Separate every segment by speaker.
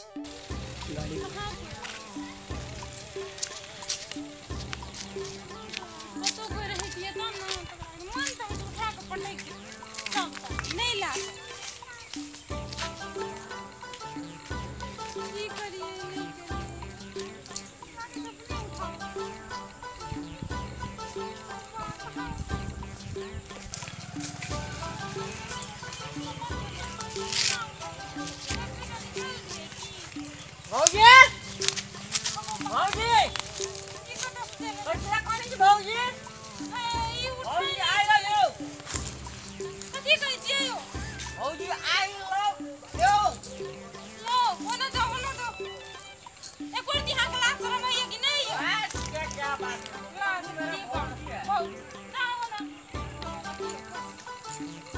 Speaker 1: गाड़ी
Speaker 2: तो कोई रहे कि ये तो ना मन तो उठा के पड़े सब नहीं ला की करिए नहीं
Speaker 3: भौजी भौजी कचरा कोनी छी भौजी भौजी आई लव यू
Speaker 2: कथी कहै छियै यो
Speaker 3: भौजी आई लव यू
Speaker 2: लो ओना तो एक और दिहा के लात शरम है कि नहीं यो
Speaker 3: क्या बात है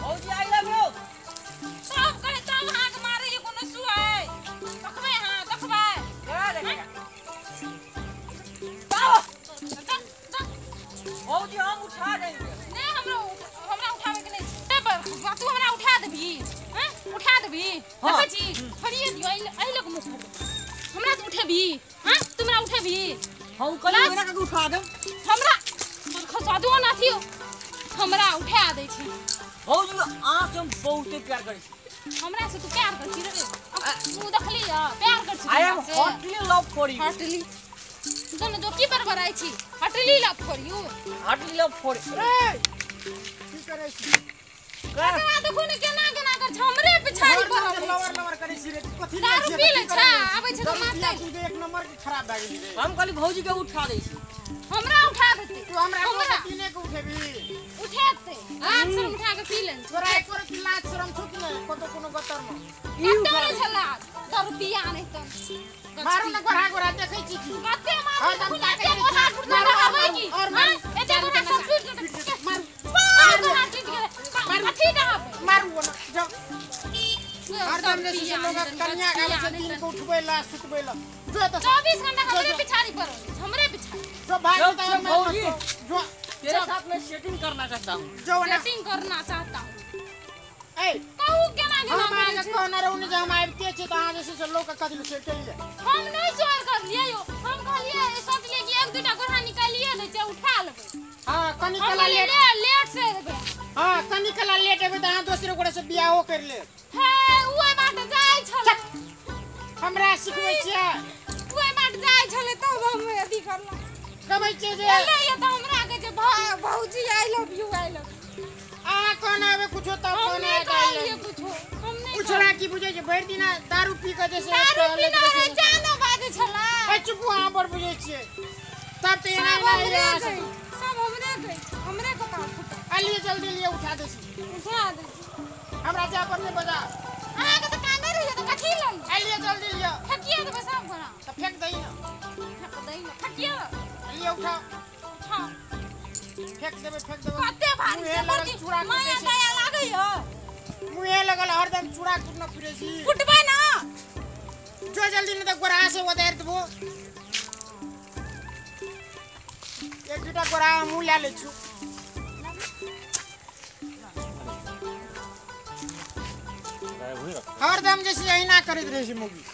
Speaker 3: भौजी आई लव यू
Speaker 2: सब कहे तब हां के मारे ये कोनो सु है देखबै हां देखबै
Speaker 3: क्या देखेगा भौजी हम उठा देंगे
Speaker 2: नहीं हमरा उठावे के नहीं तू हमरा उठा देबी हैं उठा देबी देखै छी फरिए दियो एहि लोग मुख हमरा तो उठेबी हैं तू हमरा उठेबी
Speaker 3: हम कल बिना के उठा देम
Speaker 2: हमरा खसादो ना थियो हमरा उठा दे छी
Speaker 3: भौजी आंख हम बहुत प्यार करै छी
Speaker 2: हमरा से तू प्यार कर छी रे तू देखली प्यार कर छी
Speaker 3: I am hotly love for you
Speaker 2: hotly दोनों जो की पर बराई छी hotly love for you
Speaker 3: hotly love for you
Speaker 1: रे की करे छी
Speaker 2: ककरा देखो ने केना केना कर हमरे पिछाड़ी पर
Speaker 1: लवर करे छी रे कथि
Speaker 2: दारू पी ले छा आबै छ तो मारते
Speaker 1: एक नंबर के खराब भए गेली रे
Speaker 3: हम कहली भौजी के उठा दै छी
Speaker 2: हमरा उठा देते
Speaker 1: तू हमरा पीने के उठेबी
Speaker 2: उठेते हाथ से उठा के पी लेन
Speaker 1: तोरा एक और लाज शरम छुट ने कोनो गतर में
Speaker 2: ई उठा छला दारू पिया नहीं तो
Speaker 1: मारू न गोरा देखै छी की
Speaker 2: कते मार खुला के हाथ फुटना लगाबै की हां एते गोरा सब टूट मार अथी दहब
Speaker 1: मारू न जाओ हरदम ने से लोग कन्या गावे से दिन को उठबैला सुतबैला जो तो
Speaker 2: 24 घंटा हमरे पिछाड़ी पर हमरे पिछाड़ी
Speaker 1: जो भाग
Speaker 3: भौजी
Speaker 1: जो
Speaker 3: तेरे साथ मैं सेटिंग करना चाहता हूं
Speaker 1: जो ना
Speaker 2: सेटिंग करना चाहता हूं
Speaker 1: ए
Speaker 2: कहू केना केना
Speaker 1: हम आगे कोना रहने जे हम आबते छी त अहाँ जैसे लोग का कदिल सेटल ले
Speaker 2: हम नहीं जोर कर लिए यो हम कहलिए सोच लिए कि एक दूटा गोरा निकालिए ले जे उठा लेबै
Speaker 1: हां कनी कला
Speaker 2: लेट से देबै
Speaker 1: हां कनी कला लेट हेबे त अहाँ दोसरे गोरा से बियाहो कर ले
Speaker 2: हे ओए बाट जाय छल
Speaker 1: हमरा सिखबै छियै
Speaker 2: ओए बाट जाय छले तब हम अथी करला
Speaker 1: कबै छियै जे
Speaker 2: ले ये त हमरा के जे भौजी आई लव यू
Speaker 1: आ कोना आबे कुछो त कोना
Speaker 2: कहलिए कुछो हम नहीं
Speaker 1: कुछरा की बुझे जे भरि दिन दारू पी के जैसे
Speaker 2: दारू पीना है जानो बाजे छला
Speaker 1: ए चुप वहां पर बुझे छियै तब त एना नहीं
Speaker 2: सब हमरे को पास
Speaker 1: आलिए जल्दी लिए उठा दे
Speaker 2: उठा दे
Speaker 1: हमरा जा पर नहीं बजा
Speaker 2: आहा के त कामे रहिए त कथि लई
Speaker 1: आलिए जल्दी लियो
Speaker 2: ठकिया दे सब कोना
Speaker 1: त फेंक दई ना
Speaker 2: ठकिया
Speaker 1: लिए उठा
Speaker 2: हां
Speaker 1: फेंक देबे
Speaker 2: कते भारी
Speaker 1: मुहे लगल चूड़ा
Speaker 2: माया दया लागै हो
Speaker 1: मुहे लगल हरदम चूड़ा कुटना फिरे छी
Speaker 2: कुटबै ना
Speaker 1: जो जल्दी न त गोरा से उतार देबो एक दुटा गोरा मुंह ला ले छु हरदम जैसे यही ना करत रहे छी मुगी